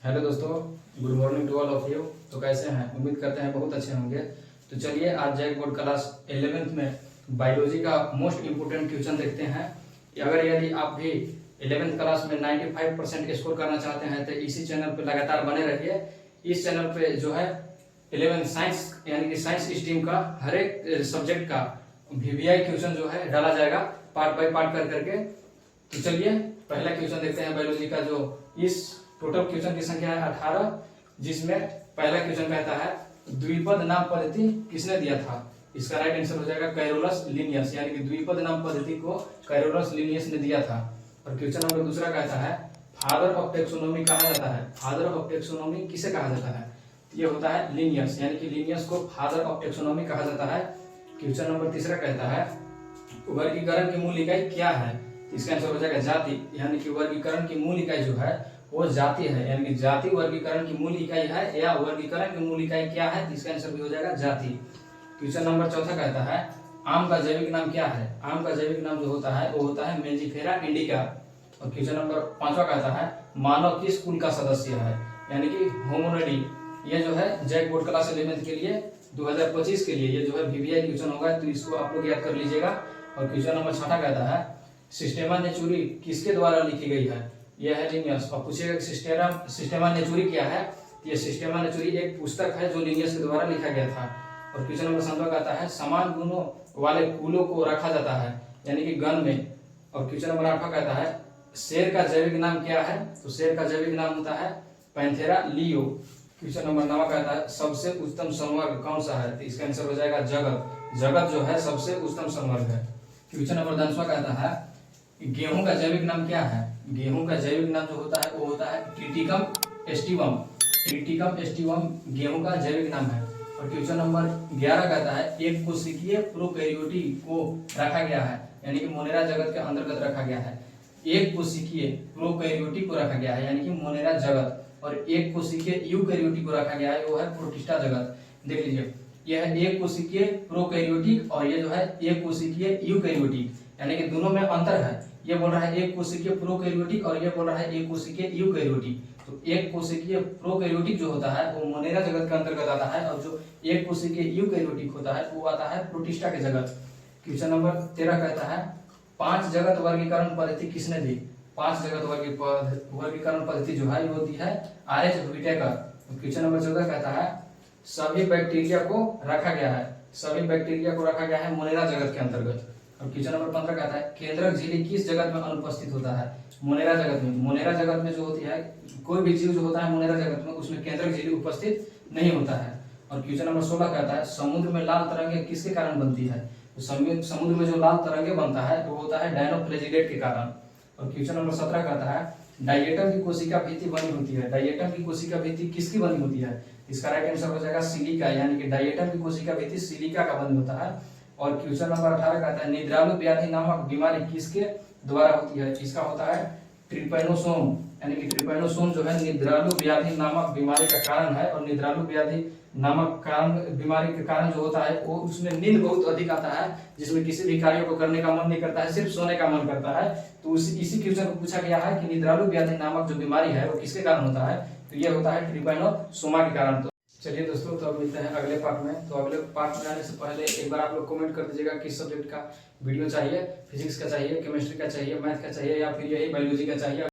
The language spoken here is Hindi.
हेलो दोस्तों, good morning to all of you. तो कैसे हैं? उम्मीद करते हैं बहुत अच्छे होंगे। तो चलिए आज जैक बोर्ड क्लास 11th में बायोलॉजी का मोस्ट इम्पोर्टेंट क्वेश्चन देखते हैं। अगर यदि आप भी 11th क्लास में 95% स्कोर करना चाहते हैं तो इसी चैनल पर लगातार बने रहिए। इस चैनल पे जो है 11th साइंस यानी कि साइंस स्ट्रीम का हर एक सब्जेक्ट का वीवीआई क्वेश्चन जो है डाला जाएगा पार्ट बाय पार्ट कर करके। तो चलिए पहला क्वेश्चन देखते हैं बायोलॉजी का। जो इस टोटल क्वेश्चन की संख्या है 18, जिसमें पहला क्वेश्चन कहता है द्विपद नाम पद्धति किसने दिया था। इसका राइट आंसर हो जाएगा कैरोलस लिनियस, यानी कि द्विपद नाम पद्धति को कैरोलस लिनियस ने दिया था। और क्वेश्चन नंबर दूसरा कहता है फादर ऑफ टेक्सोनोमी कहा जाता है। फादर ऑफ टेक्सोनोमी किसे कहा जाता है? ये होता है लिनियस, यानी कि लिनियस को फादर ऑफ टेक्सोनोमी कहा जाता है। क्वेश्चन नंबर तीसरा कहता है वर्गीकरण की मूल इकाई क्या है। इसका आंसर हो जाएगा जाति, यानी कि वर्गीकरण की मूल इकाई जो है वो जाति है, यानी कि जाति वर्गीकरण की मूल इकाई है, या वर्गीकरण की मूल इकाई क्या है? इसका आंसर भी हो जाएगा जाति। क्वेश्चन नंबर चौथा कहता है आम का जैविक नाम क्या है। आम का जैविक नाम जो होता है वो होता है मेंजिफेरा इंडिका। और क्वेश्चन नंबर पांचवा कहता है मानव किस कुल का सदस्य है, यानी कि होमोनिडी। ये जो है जैक बोर्ड क्लास 11th के लिए 2025 के लिए ये जो है वीवीआई क्वेश्चन होगा, तो इसको आप लोग याद कर लीजिएगा। और क्वेश्चन नंबर छठा कहता है सिस्टेमा नेचुरी किसके द्वारा लिखी गई है। यह है लिनियस। और पूछेगा कि सिस्टेमा नेचुरी क्या है। ये सिस्टेमा नेचुरी एक पुस्तक है जो लिनियस के द्वारा लिखा गया था। और क्वेश्चन नंबर 7 कहता है समान गुणों वाले कुलों को रखा जाता है, यानी कि गण में। और क्वेश्चन नंबर 8 कहता है शेर का जैविक नाम क्या है। तो शेर का जैविक नाम होता है पैंथेरा लियो। क्वेश्चन नंबर 9 कहता है सबसे उच्चतम संवर्ग कौन सा है। तो इसका आंसर हो जाएगा जगत। जगत जो है सबसे उच्चतम संवर्ग है। क्वेश्चन नंबर 10 कहता है गेहूं का जैविक नाम क्या है। गेहूं का जैविक नाम जो होता है वो होता है ट्रिटिकम एस्टिवम। ट्रिटिकम एस्टिवम गेहूं का जैविक नाम है। और क्वेश्चन नंबर 11 कहता है एक कोशिकीय प्रोकैरियोटी को रखा गया है, यानी कि मोनेरा जगत के अंतर्गत रखा गया है। एक कोशिकीय प्रोकैरियोटी को रखा गया है, यानी कि मोनेरा जगत। और एक कोशिकीय यूकैरियोटी को रखा गया है, वो है प्रोटिस्टा जगत। देख लीजिए यह है एक कोशिकीय प्रोकैरियोटिक और ये जो है एक कोशिकीय यूकैरियोटिक, यानी कि दोनों में अंतर है। ये बोल रहा है एक कोशिकीय प्रोकैरियोटिक और ये बोल रहा है एक कोशिकीय यूकैरियोटिक। तो एक कोशिकीय प्रोकैरियोटिक जो होता है वो मोनेरा जगत के अंतर्गत आता है, और जो एक कोशिकीय यूकैरियोटिक होता है वो आता है प्रोटिस्टा के जगत। क्वेश्चन नंबर 13 कहता है 5 जगत वर्गीकरण पद्धति किसने दी। 5 जगत वर्गीकरण पद्धति जो है वो दी है आर.एच. व्हिटेकर। क्वेश्चन नंबर 14 कहता है सभी बैक्टीरिया को रखा गया है। सभी बैक्टीरिया को रखा गया है मोनेरा जगत के अंतर्गत। और क्वेश्चन नंबर 15 कहता है केंद्रक झिल्ली किस जगत में अनुपस्थित होता है। मोनेरा जगत में। मोनेरा जगत में जो होती है कोई भी जीव जो होता है मोनेरा जगत में उसमें केंद्रक झिल्ली उपस्थित नहीं होता है। और क्वेश्चन नंबर 16 कहता है समुद्र में लाल तरंगे किसके कारण बनती है। तो समुद्र में जो लाल तरंगे बनता है वो होता है डायनोफ्लेजिलेट के कारण। और क्वेश्चन नंबर 17 कहता है डाइएटम की कोशिका भित्ति बनी होती है। डाइएटम की कोशिका भित्ति किसकी बनी होती है। इसका राइट आंसर हो जाएगा सिलिका, यानी कि डाइएटम की कोशिका भित्ति सिलिका का बनी होता है। और क्वेश्चन नंबर 18 कहता है निद्रालु व्याधि नामक बीमारी किसके द्वारा होती है। इसका होता है ट्रिपैनोसोम, यानी कि ट्रिपैनोसोम जो है निद्रालु व्याधि नामक बीमारी का कारण है। और निद्रालु व्याधि नामक कारण बीमारी के कारण जो होता है वो उसमें नींद बहुत अधिक आता है, जिसमें किसी भी कार्य को करने का मन नहीं करता है, सिर्फ सोने का मन करता है। तो इसी क्वेश्चन को पूछा गया है कि निद्रालु व्याधि नामक जो बीमारी है वो किसके कारण होता है। तो ये होता है ट्रिपैनोसोमा के कारण। तो चलिए दोस्तों, तो अब मिलते हैं अगले पार्ट में। तो अगले पार्ट में आने से पहले एक बार आप लोग कमेंट कर दीजिएगा किस सब्जेक्ट का वीडियो चाहिए। फिजिक्स का चाहिए, केमिस्ट्री का चाहिए, मैथ का चाहिए, या फिर यही बायोलॉजी का चाहिए।